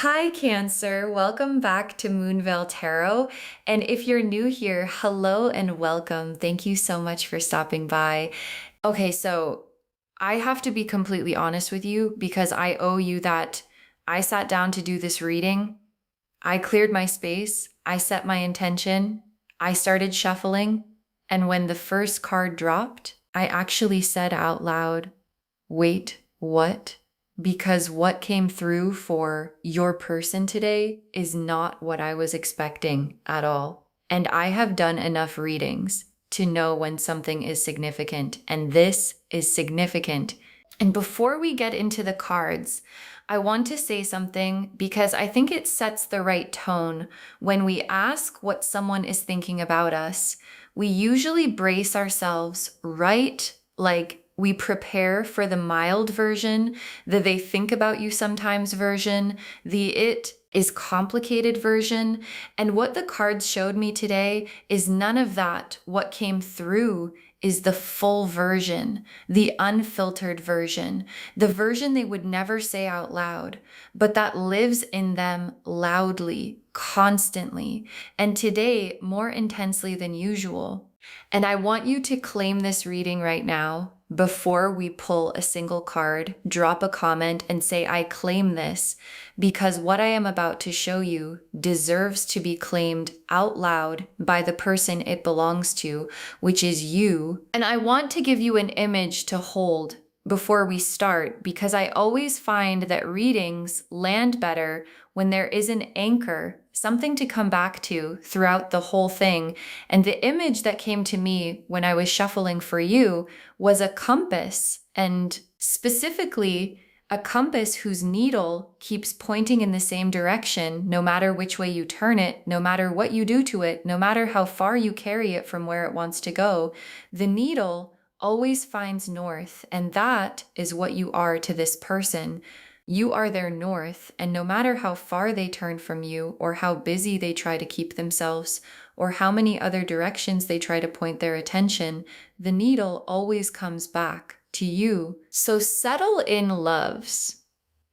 Hi, Cancer. Welcome back to Moonveil Tarot. And if you're new here, hello and welcome. Thank you so much for stopping by. Okay, so I have to be completely honest with you because I owe you that. I sat down to do this reading. I cleared my space. I set my intention. I started shuffling. And when the first card dropped, I actually said out loud, wait, what? Because what came through for your person today is not what I was expecting at all. And I have done enough readings to know when something is significant, and this is significant. And before we get into the cards, I want to say something because I think it sets the right tone. When we ask what someone is thinking about us, we usually brace ourselves right, like we prepare for the mild version, the they think about you sometimes version, the it is complicated version. And what the cards showed me today is none of that. What came through is the full version, the unfiltered version, the version they would never say out loud, but that lives in them loudly, constantly, and today more intensely than usual. And I want you to claim this reading right now. Before we pull a single card, drop a comment and say, I claim this, because what I am about to show you deserves to be claimed out loud by the person it belongs to, which is you. And I want to give you an image to hold before we start, because I always find that readings land better when there is an anchor, something to come back to throughout the whole thing. And the image that came to me when I was shuffling for you was a compass, and specifically a compass whose needle keeps pointing in the same direction, no matter which way you turn it, no matter what you do to it, no matter how far you carry it from where it wants to go. The needle always finds north, and that is what you are to this person. You are their north, and no matter how far they turn from you, or how busy they try to keep themselves, or how many other directions they try to point their attention, the needle always comes back to you. So settle in, loves,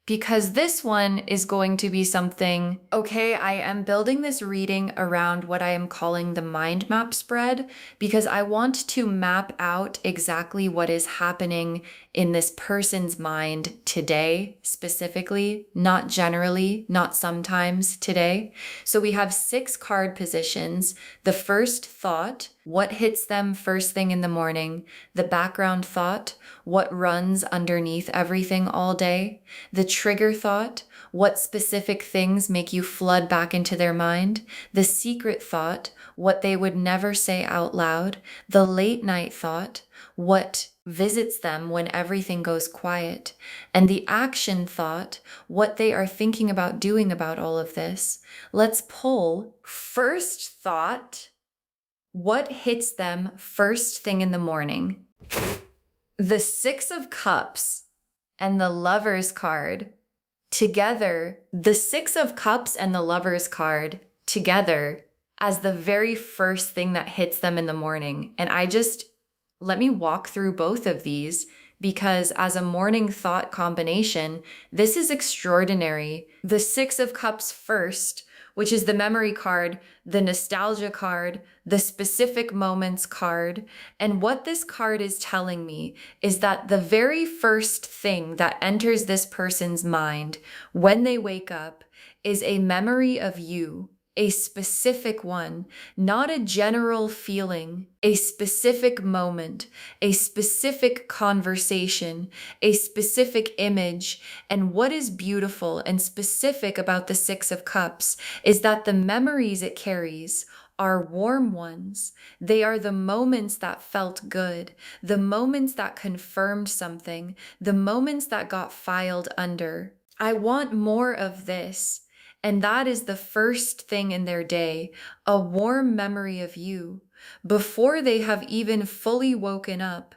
because this one is going to be something. Okay, I am building this reading around what I am calling the mind map spread, because I want to map out exactly what is happening in this person's mind today, specifically, not generally, not sometimes, today. So we have 6 card positions. The first thought, what hits them first thing in the morning. The background thought, what runs underneath everything all day. The trigger thought, what specific things make you flood back into their mind. The secret thought, what they would never say out loud. The late night thought, what visits them when everything goes quiet. And the action thought, what they are thinking about doing about all of this. Let's pull first thought, what hits them first thing in the morning. The 6 of Cups and the Lover's card together, the 6 of Cups and the Lover's card together as the very first thing that hits them in the morning. And let me walk through both of these, because as a morning thought combination, this is extraordinary. The 6 of Cups first, which is the memory card, the nostalgia card, the specific moments card. And what this card is telling me is that the very first thing that enters this person's mind when they wake up is a memory of you, a specific one, not a general feeling, a specific moment, a specific conversation, a specific image. And what is beautiful and specific about the 6 of Cups is that the memories it carries are warm ones. They are the moments that felt good, the moments that confirmed something, the moments that got filed under. I want more of this. And that is the first thing in their day, a warm memory of you, before they have even fully woken up.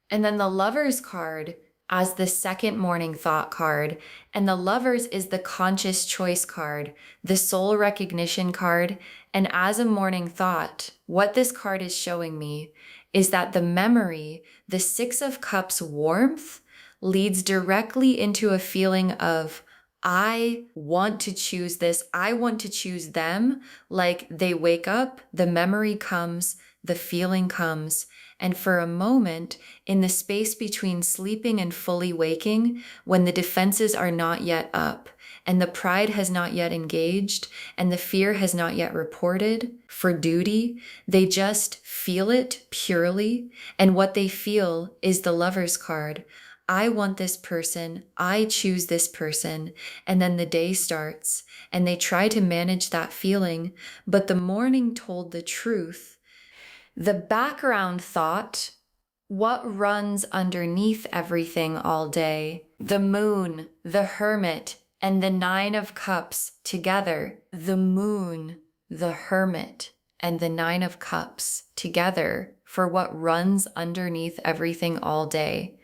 And then the Lover's card as the second morning thought card. And the Lover's is the conscious choice card, the soul recognition card. And as a morning thought, what this card is showing me is that the memory, the 6 of Cups warmth, leads directly into a feeling of, I want to choose this. I want to choose them. Like they wake up, the memory comes, the feeling comes. And for a moment, in the space between sleeping and fully waking, when the defenses are not yet up, and the pride has not yet engaged, and the fear has not yet reported for duty, they just feel it purely. And what they feel is the Lover's card. I want this person. I choose this person. And then the day starts and they try to manage that feeling. But the morning told the truth. The background thought, what runs underneath everything all day? The moon, the hermit, and the 9 of Cups together. The moon, the hermit, and the 9 of Cups together for what runs underneath everything all day.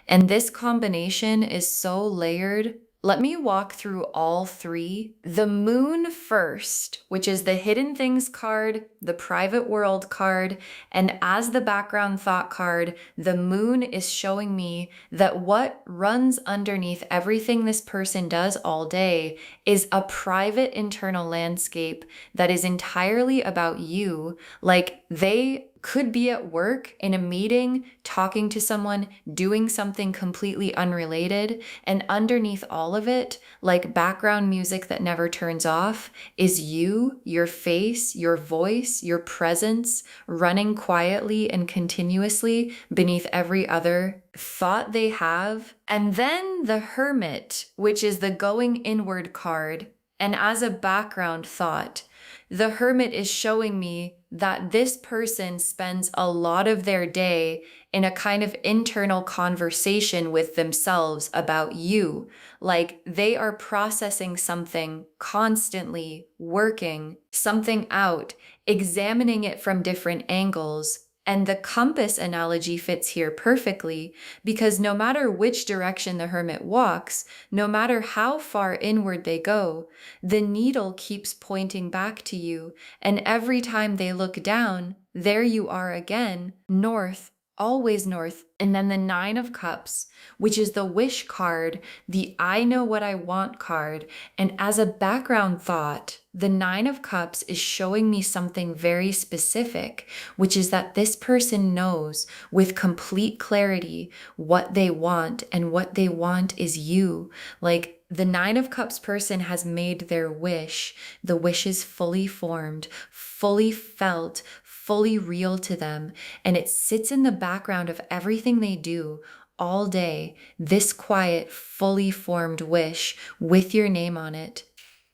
And this combination is so layered. Let me walk through all three. The moon first, which is the hidden things card, the private world card, and as the background thought card, the moon is showing me that what runs underneath everything this person does all day is a private internal landscape that is entirely about you. Like they could be at work, in a meeting, talking to someone, doing something completely unrelated. And underneath all of it, like background music that never turns off, is you, your face, your voice, your presence running quietly and continuously beneath every other thought they have. And then the Hermit, which is the going inward card. And as a background thought, the Hermit is showing me that this person spends a lot of their day in a kind of internal conversation with themselves about you. Like they are processing something constantly, working something out, examining it from different angles. And the compass analogy fits here perfectly because no matter which direction the hermit walks, no matter how far inward they go, the needle keeps pointing back to you. And every time they look down, there you are again, north, always north. And then the 9 of Cups, which is the wish card, the I know what I want card. And as a background thought, the 9 of Cups is showing me something very specific, which is that this person knows with complete clarity what they want, and what they want is you. Like the 9 of Cups person has made their wish. The wish is fully formed, fully felt, fully real to them, and it sits in the background of everything they do all day. This quiet, fully formed wish with your name on it.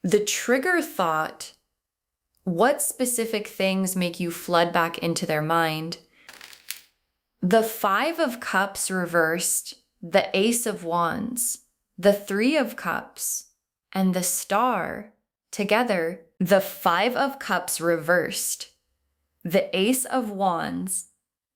The trigger thought, what specific things make you flood back into their mind? The 5 of Cups reversed, the Ace of Wands, the 3 of Cups, and the Star together. The 5 of Cups reversed, the Ace of Wands,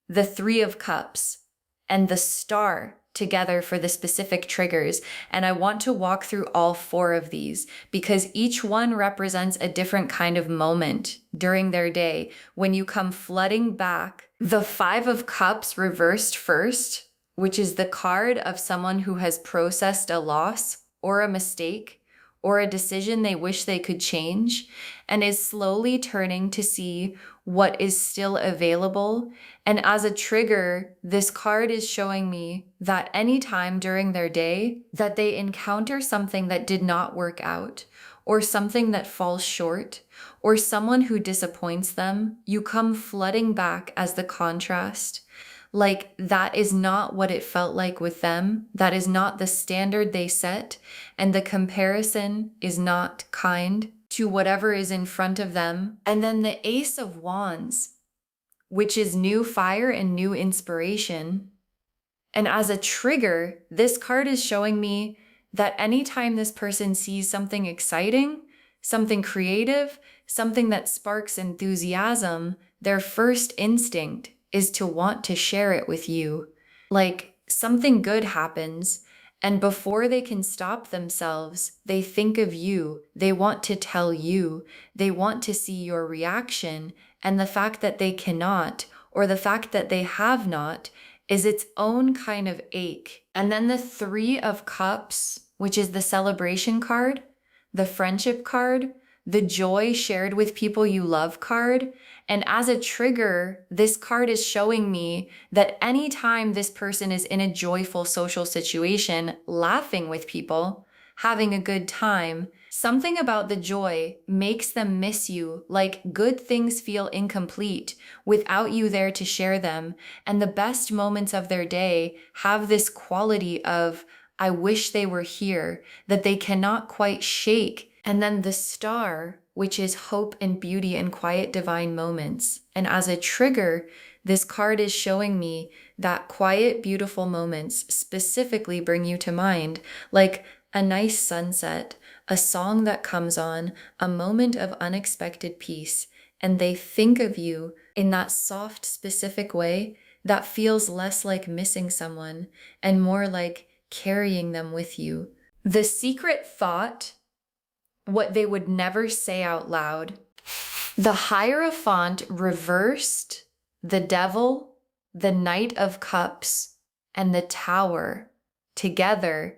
the 3 of Cups, and the Star together for the specific triggers. And I want to walk through all 4 of these because each one represents a different kind of moment during their day when you come flooding back. The 5 of Cups reversed first, which is the card of someone who has processed a loss or a mistake or a decision they wish they could change, and is slowly turning to see what is still available. And as a trigger, this card is showing me that anytime during their day that they encounter something that did not work out, or something that falls short, or someone who disappoints them, you come flooding back as the contrast. Like that is not what it felt like with them. That is not the standard they set. And the comparison is not kind to whatever is in front of them. And then the Ace of Wands, which is new fire and new inspiration. And as a trigger, this card is showing me that anytime this person sees something exciting, something creative, something that sparks enthusiasm, their first instinct is to want to share it with you. Like something good happens, and before they can stop themselves, they think of you. They want to tell you. They want to see your reaction. And the fact that they cannot, or the fact that they have not, is its own kind of ache. And then the 3 of Cups which is the celebration card, the friendship card, the joy shared with people you love card. And as a trigger, this card is showing me that anytime this person is in a joyful social situation, laughing with people, having a good time, something about the joy makes them miss you, like good things feel incomplete without you there to share them. And the best moments of their day have this quality of, I wish they were here, that they cannot quite shake. And then the star, which is hope and beauty and quiet divine moments. And as a trigger, this card is showing me that quiet, beautiful moments specifically bring you to mind, like a nice sunset, a song that comes on, a moment of unexpected peace. And they think of you in that soft, specific way that feels less like missing someone and more like carrying them with you. The secret thought, what they would never say out loud. The Hierophant reversed, the Devil, the Knight of Cups, and the Tower together.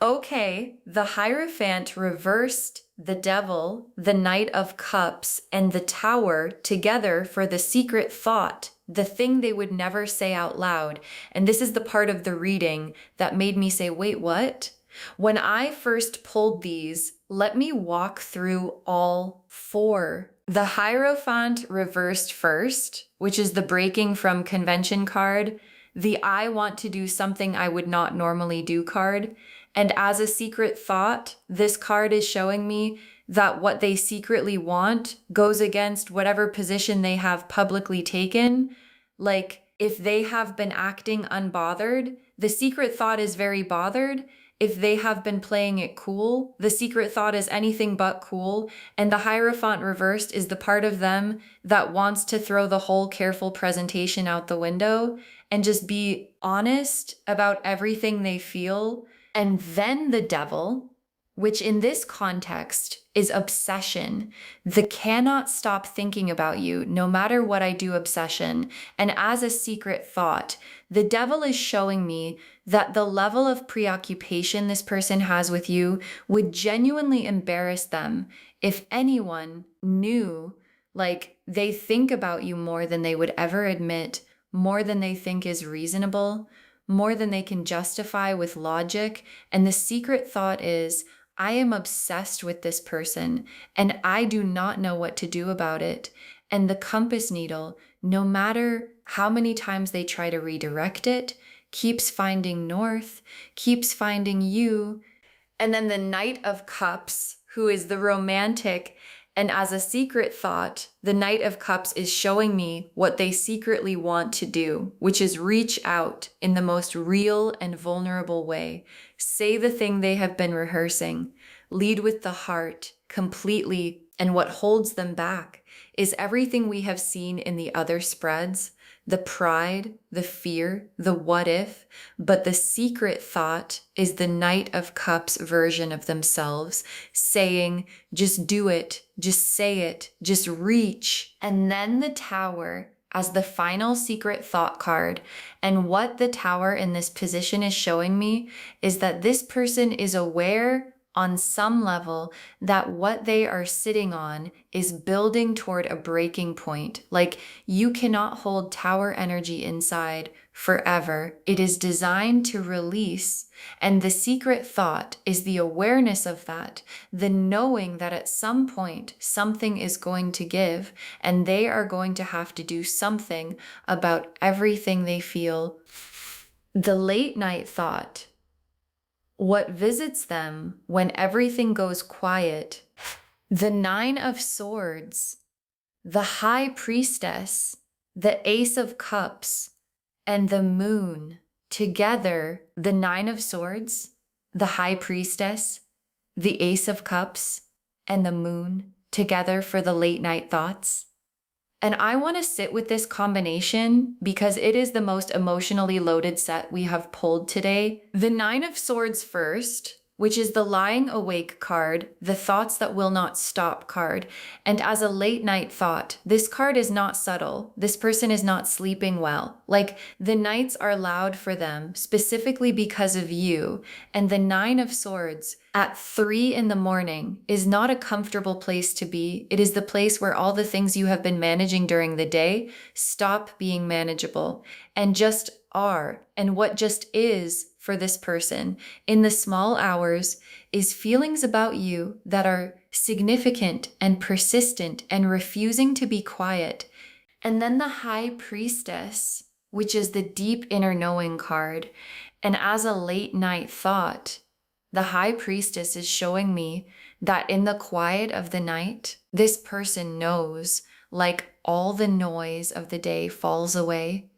Okay, the Hierophant reversed, the Devil, the Knight of Cups, and the Tower together for the secret thought, the thing they would never say out loud. And this is the part of the reading that made me say, wait, what? When I first pulled these, let me walk through all four. The Hierophant reversed first, which is the breaking from convention card, the I want to do something I would not normally do card. And as a secret thought, this card is showing me that what they secretly want goes against whatever position they have publicly taken. Like if they have been acting unbothered, the secret thought is very bothered. If they have been playing it cool, the secret thought is anything but cool. And the Hierophant reversed is the part of them that wants to throw the whole careful presentation out the window and just be honest about everything they feel. And then the Devil, which in this context is obsession, the cannot stop thinking about you, no matter what I do obsession. And as a secret thought, the Devil is showing me that the level of preoccupation this person has with you would genuinely embarrass them if anyone knew, like they think about you more than they would ever admit, more than they think is reasonable, more than they can justify with logic. And the secret thought is, I am obsessed with this person and I do not know what to do about it. And the compass needle, no matter how many times they try to redirect it, keeps finding north, keeps finding you. And then the Knight of Cups, who is the romantic, and as a secret thought, the Knight of Cups is showing me what they secretly want to do, which is reach out in the most real and vulnerable way. Say the thing they have been rehearsing. Lead with the heart completely. And what holds them back is everything we have seen in the other spreads, the pride, the fear, the what if, but the secret thought is the Knight of Cups version of themselves saying, just do it, just say it, just reach. And then the Tower as the final secret thought card. And what the Tower in this position is showing me is that this person is aware on some level that what they are sitting on is building toward a breaking point. Like you cannot hold Tower energy inside forever. It is designed to release. And the secret thought is the awareness of that, the knowing that at some point something is going to give and they are going to have to do something about everything they feel. The late night thought, what visits them when everything goes quiet, the Nine of Swords, the High Priestess, the Ace of Cups, and the Moon. Together, the Nine of Swords, the High Priestess, the Ace of Cups, and the Moon together for the late night thoughts. And I want to sit with this combination because it is the most emotionally loaded set we have pulled today. The Nine of Swords first, which is the lying awake card, the thoughts that will not stop card. And as a late night thought, this card is not subtle. This person is not sleeping well. Like the nights are loud for them specifically because of you. And the Nine of Swords at 3 in the morning is not a comfortable place to be. It is the place where all the things you have been managing during the day stop being manageable and just are. And what just is for this person in the small hours is feelings about you that are significant and persistent and refusing to be quiet. And then the High Priestess, which is the deep inner knowing card. And as a late night thought, the High Priestess is showing me that in the quiet of the night, this person knows, like all the noise of the day falls away,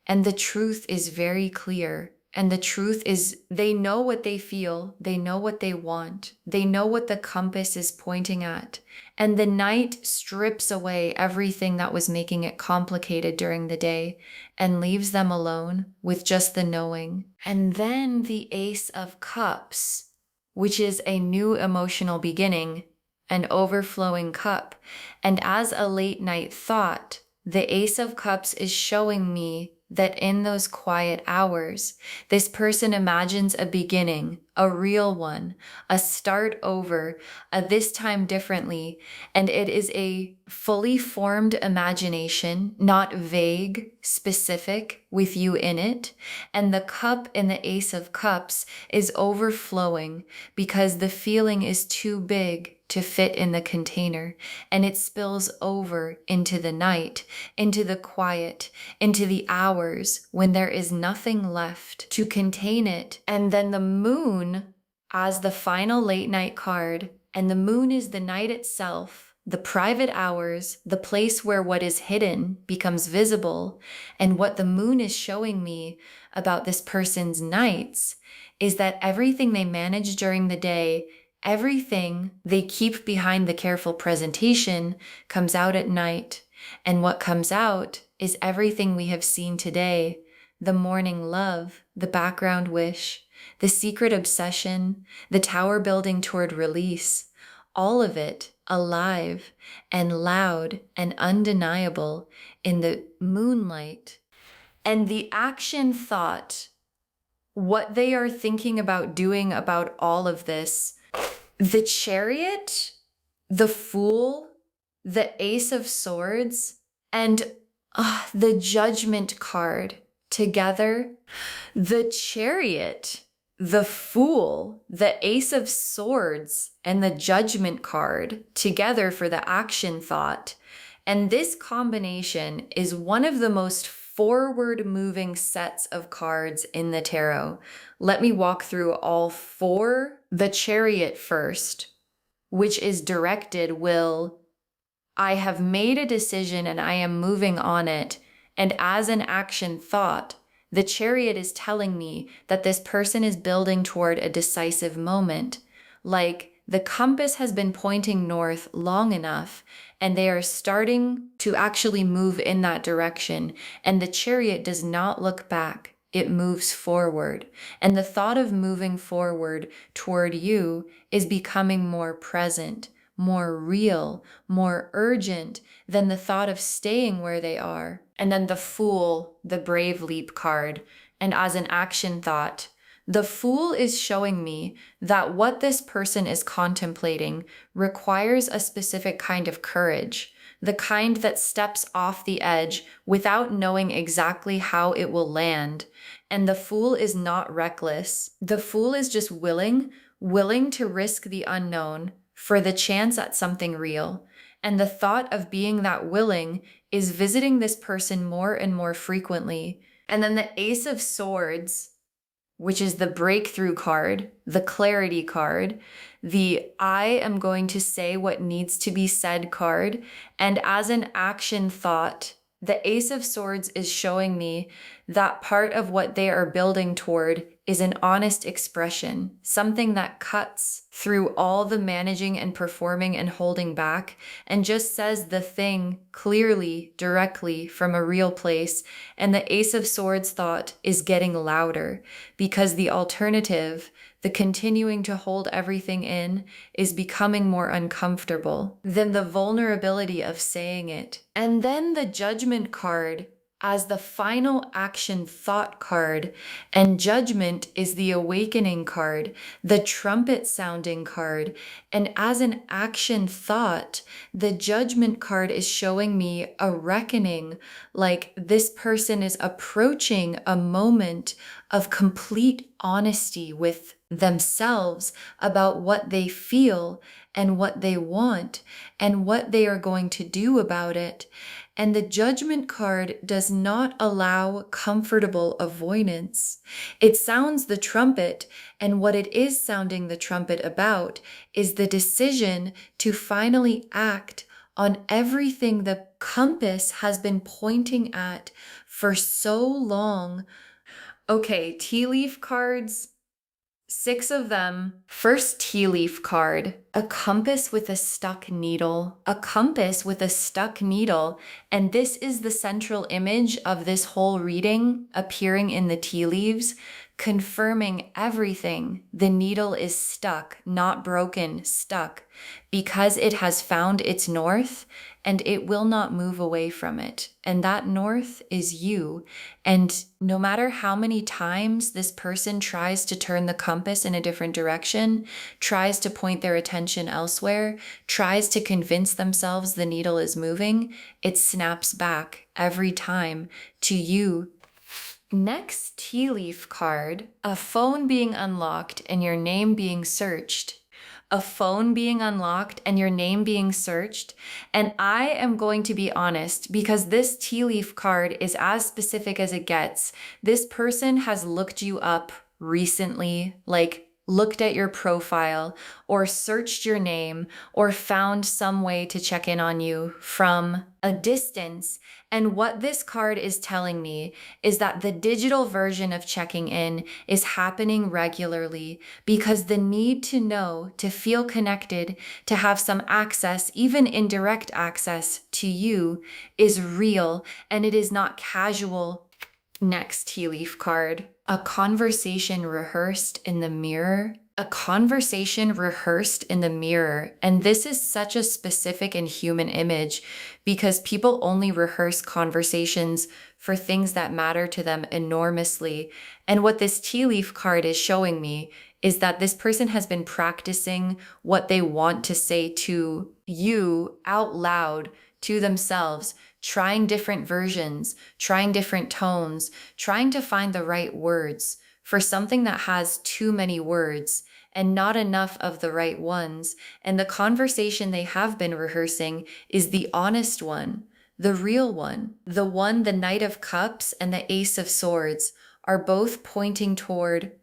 and the truth is very clear. And the truth is they know what they feel. They know what they want. They know what the compass is pointing at. And the night strips away everything that was making it complicated during the day and leaves them alone with just the knowing. And then the Ace of Cups, which is a new emotional beginning, an overflowing cup. And as a late night thought, the Ace of Cups is showing me that in those quiet hours, this person imagines a beginning, a real one, a start over, a this time differently, and it is a fully formed imagination, not vague, specific, with you in it. And the cup in the Ace of Cups is overflowing because the feeling is too big to fit in the container, and it spills over into the night, into the quiet, into the hours when there is nothing left to contain it. And then the moon as the final late night card, and the moon is the night itself, the private hours, the place where what is hidden becomes visible. And what the moon is showing me about this person's nights is that everything they manage during the day, everything they keep behind the careful presentation comes out at night. And what comes out is everything we have seen today: the morning love, the background wish, the secret obsession, the tower building toward release, all of it alive and loud and undeniable in the moonlight. And the action thought, what they are thinking about doing about all of this: the Chariot, the Fool, the Ace of Swords, and the Judgment card together. The Chariot, the Fool, the Ace of Swords, and the Judgment card together for the action thought. And this combination is one of the most forward-moving sets of cards in the tarot. Let me walk through all four. The Chariot first, which is directed will, I have made a decision and I am moving on it. And as an action thought, the Chariot is telling me that this person is building toward a decisive moment. Like the compass has been pointing north long enough, and they are starting to actually move in that direction. And the Chariot does not look back. It moves forward. And the thought of moving forward toward you is becoming more present, more real, more urgent than the thought of staying where they are. And then the Fool, the Brave Leap card. And as an action thought, the Fool is showing me that what this person is contemplating requires a specific kind of courage, the kind that steps off the edge without knowing exactly how it will land. And the Fool is not reckless. The Fool is just willing to risk the unknown for the chance at something real. And the thought of being that willing is visiting this person more and more frequently. And then the Ace of Swords, which is the breakthrough card, the clarity card, the I am going to say what needs to be said card. And as an action thought, the Ace of Swords is showing me that part of what they are building toward is an honest expression, something that cuts through all the managing and performing and holding back and just says the thing clearly, directly from a real place. And the Ace of Swords thought is getting louder because the alternative, the continuing to hold everything in is becoming more uncomfortable than the vulnerability of saying it. And then the Judgment card as the final action thought card, and Judgment is the awakening card, the trumpet sounding card. And as an action thought, the Judgment card is showing me a reckoning, like this person is approaching a moment of complete honesty with themselves about what they feel and what they want and what they are going to do about it. And the Judgment card does not allow comfortable avoidance. It sounds the trumpet, and what it is sounding the trumpet about is the decision to finally act on everything the compass has been pointing at for so long. Okay, tea leaf cards. 6 of them. First tea leaf card, a compass with a stuck needle. A compass with a stuck needle. And this is the central image of this whole reading appearing in the tea leaves, confirming everything. The needle is stuck, not broken, stuck, because it has found its north and it will not move away from it. And that north is you. And no matter how many times this person tries to turn the compass in a different direction, tries to point their attention elsewhere, tries to convince themselves the needle is moving, it snaps back every time to you. Next tea leaf card, a phone being unlocked and your name being searched. A phone being unlocked and your name being searched. And I am going to be honest, because this tea leaf card is as specific as it gets. This person has looked you up recently, like looked at your profile or searched your name or found some way to check in on you from a distance. And what this card is telling me is that the digital version of checking in is happening regularly because the need to know, to feel connected, to have some access, even indirect access to you is real, and it is not casual. Next tea leaf card, a conversation rehearsed in the mirror. A conversation rehearsed in the mirror. And this is such a specific and human image because people only rehearse conversations for things that matter to them enormously. And what this tea leaf card is showing me is that this person has been practicing what they want to say to you out loud to themselves, trying different versions, trying different tones, trying to find the right words for something that has too many words and not enough of the right ones. And the conversation they have been rehearsing is the honest one, the real one, the one the Knight of Cups and the Ace of Swords are both pointing toward.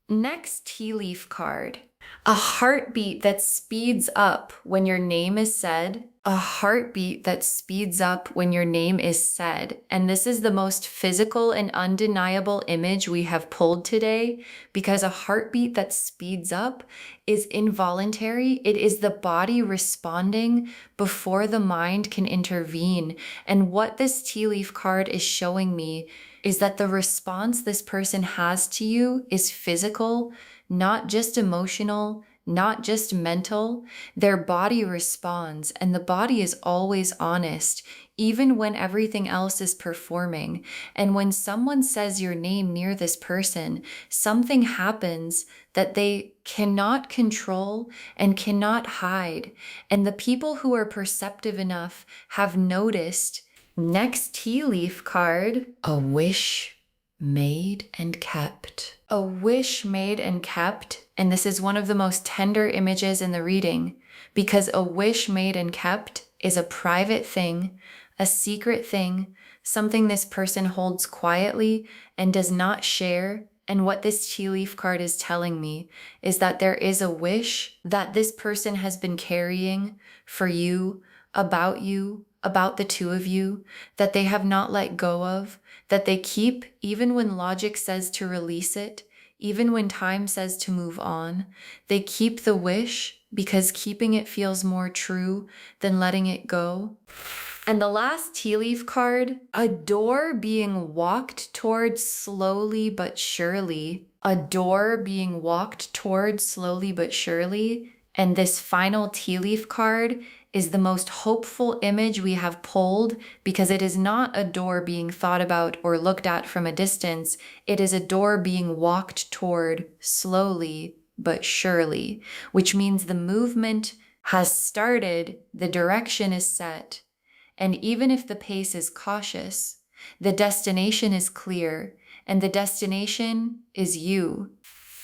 Next tea leaf card, a heartbeat that speeds up when your name is said. A heartbeat that speeds up when your name is said. And this is the most physical and undeniable image we have pulled today because a heartbeat that speeds up is involuntary. It is the body responding before the mind can intervene. And what this tea leaf card is showing me is that the response this person has to you is physical, not just emotional, not just mental. Their body responds, and the body is always honest, even when everything else is performing. And when someone says your name near this person, something happens that they cannot control and cannot hide. And the people who are perceptive enough have noticed. Next tea leaf card, a wish made and kept. A wish made and kept. And this is one of the most tender images in the reading because a wish made and kept is a private thing, a secret thing, something this person holds quietly and does not share. And what this tea leaf card is telling me is that there is a wish that this person has been carrying for you, about the two of you, that they have not let go of, that they keep even when logic says to release it, even when time says to move on. They keep the wish because keeping it feels more true than letting it go. And the last tea leaf card, a door being walked towards slowly but surely. A door being walked towards slowly but surely. And this final tea leaf card is the most hopeful image we have pulled because it is not a door being thought about or looked at from a distance. It is a door being walked toward slowly but surely, which means the movement has started, the direction is set. And even if the pace is cautious, the destination is clear, and the destination is you.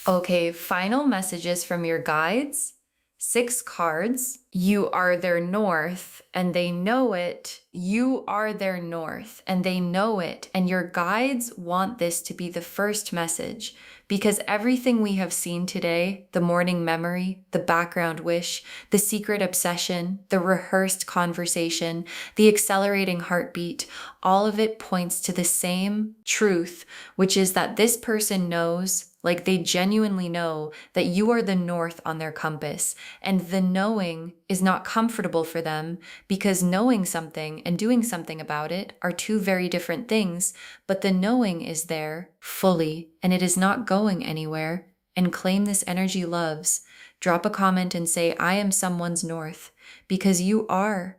Okay, final messages from your guides. 6 cards. You are their north and they know it. You are their north and they know it. And your guides want this to be the first message because everything we have seen today, the morning memory, the background wish, the secret obsession, the rehearsed conversation, the accelerating heartbeat, all of it points to the same truth, which is that this person knows, like they genuinely know, that you are the north on their compass. And the knowing is not comfortable for them because knowing something and doing something about it are two very different things. But the knowing is there fully and it is not going anywhere. And claim this energy loves. Drop a comment and say, I am someone's north, because you are.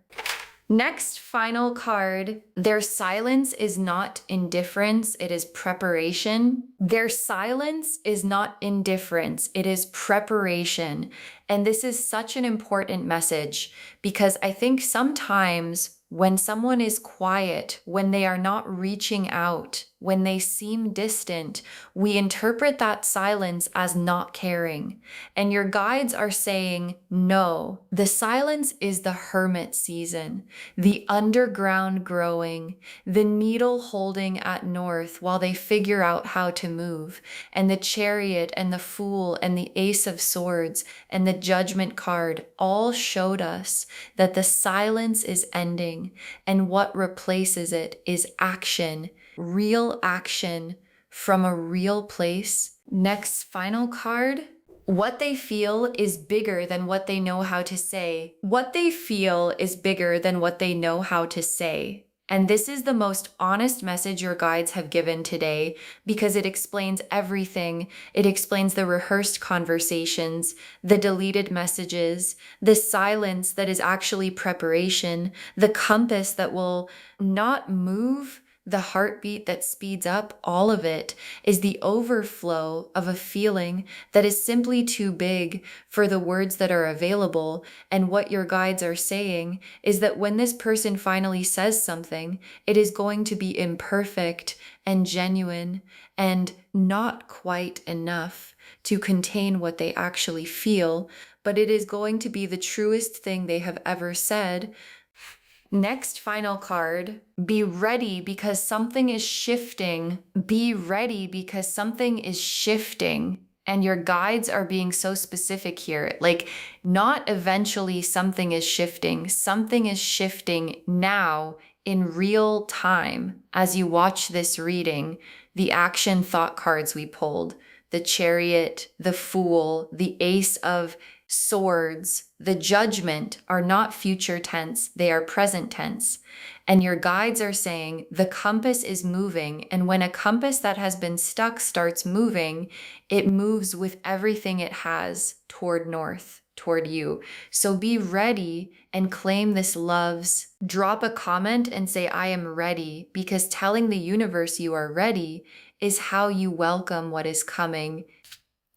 Next, final card. Their silence is not indifference, it is preparation. Their silence is not indifference, it is preparation. And this is such an important message because I think sometimes when someone is quiet, when they are not reaching out, when they seem distant, we interpret that silence as not caring. And your guides are saying, no, the silence is the hermit season, the underground growing, the needle holding at north while they figure out how to move. And the chariot and the fool and the ace of swords and the judgment card all showed us that the silence is ending and what replaces it is action. Real action from a real place. Next, final card. What they feel is bigger than what they know how to say. What they feel is bigger than what they know how to say. And this is the most honest message your guides have given today because it explains everything. It explains the rehearsed conversations, the deleted messages, the silence that is actually preparation, the compass that will not move, the heartbeat that speeds up. All of it is the overflow of a feeling that is simply too big for the words that are available. And what your guides are saying is that when this person finally says something, it is going to be imperfect and genuine and not quite enough to contain what they actually feel, but it is going to be the truest thing they have ever said. Next, final card. Be ready because something is shifting. Be ready because something is shifting. And your guides are being so specific here. Like, not eventually something is shifting. Something is shifting now in real time. As you watch this reading, the action thought cards we pulled, the chariot, the fool, the ace of swords, the judgment are not future tense, they are present tense. And your guides are saying the compass is moving. And when a compass that has been stuck starts moving, it moves with everything it has toward north, toward you. So be ready and claim this loves. Drop a comment and say, I am ready, because telling the universe you are ready is how you welcome what is coming.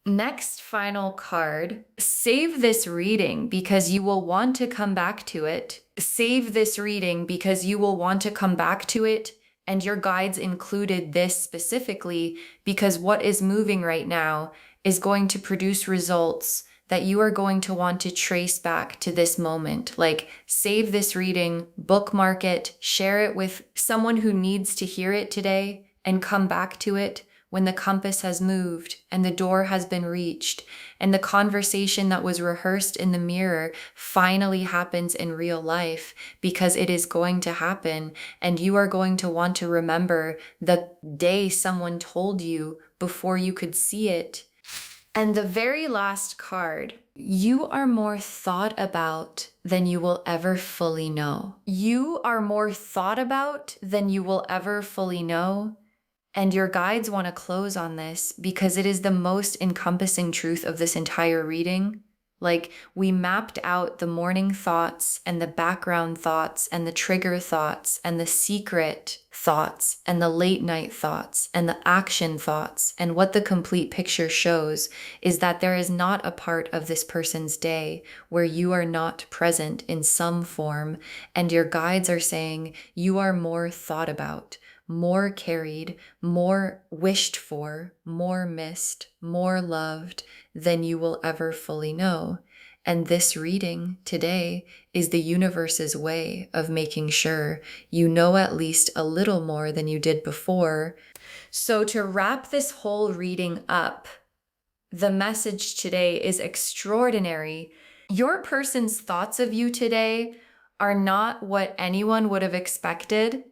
Next, final card. Save this reading because you will want to come back to it. Save this reading because you will want to come back to it. And your guides included this specifically because what is moving right now is going to produce results that you are going to want to trace back to this moment. Like, save this reading, bookmark it, share it with someone who needs to hear it today, and come back to it when the compass has moved and the door has been reached and the conversation that was rehearsed in the mirror finally happens in real life, because it is going to happen. And you are going to want to remember the day someone told you before you could see it. And the very last card, you are more thought about than you will ever fully know. You are more thought about than you will ever fully know. And your guides want to close on this because it is the most encompassing truth of this entire reading. Like, we mapped out the morning thoughts and the background thoughts and the trigger thoughts and the secret thoughts and the late night thoughts and the action thoughts. And what the complete picture shows is that there is not a part of this person's day where you are not present in some form. And your guides are saying you are more thought about, more carried, more wished for, more missed, more loved than you will ever fully know. And this reading today is the universe's way of making sure you know at least a little more than you did before. So to wrap this whole reading up, the message today is extraordinary. Your person's thoughts of you today are not what anyone would have expected.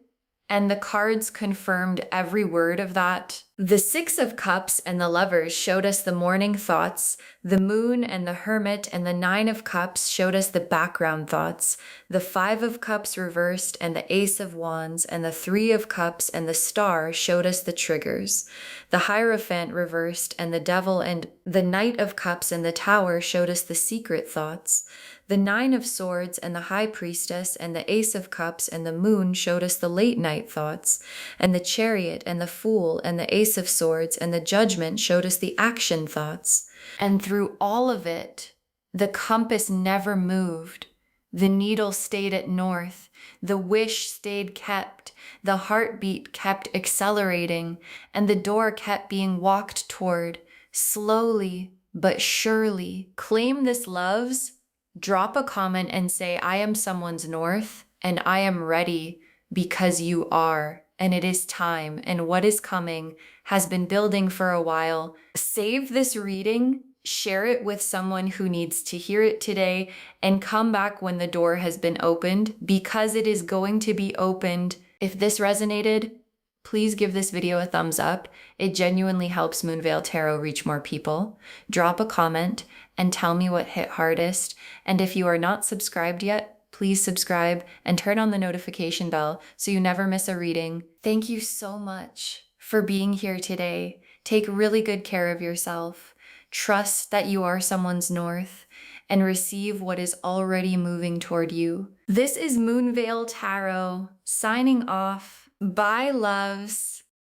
And the cards confirmed every word of that. The Six of Cups and the Lovers showed us the morning thoughts. The Moon and the Hermit and the Nine of Cups showed us the background thoughts. The Five of Cups reversed and the Ace of Wands and the Three of Cups and the Star showed us the triggers. The Hierophant reversed and the Devil and the Knight of Cups and the Tower showed us the secret thoughts. The Nine of Swords and the High Priestess and the Ace of Cups and the Moon showed us the late night thoughts, and the Chariot and the Fool and the Ace of Swords and the Judgment showed us the action thoughts. And through all of it, the compass never moved. The needle stayed at north. The wish stayed kept. The heartbeat kept accelerating, and the door kept being walked toward, slowly but surely. Claim this, loves. Drop a comment and say, I am someone's north and I am ready because you are. And it is time. And what is coming has been building for a while. Save this reading, share it with someone who needs to hear it today, and come back when the door has been opened, because it is going to be opened. If this resonated, please give this video a thumbs up. It genuinely helps Moonveil Tarot reach more people. Drop a comment and tell me what hit hardest. And if you are not subscribed yet, please subscribe and turn on the notification bell so you never miss a reading. Thank you so much for being here today. Take really good care of yourself. Trust that you are someone's north and receive what is already moving toward you. This is Moonveil Tarot signing off. Bye, loves.